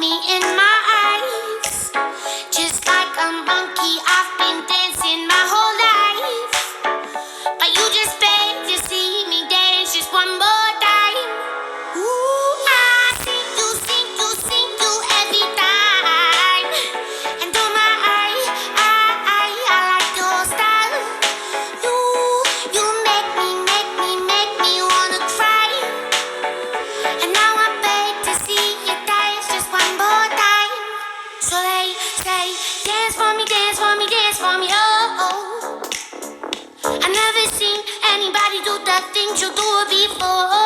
me in my eyes. Just like a monkey, I've been dancing my whole life. But you just beg to see me dance just one more time. Ooh, I see you every time. And oh my, I like your style. You make me wanna cry. And now I beg to see you dance just one more time. So they say, dance for me, dance for me, dance for me, oh. I've never seen anybody do the things you do before.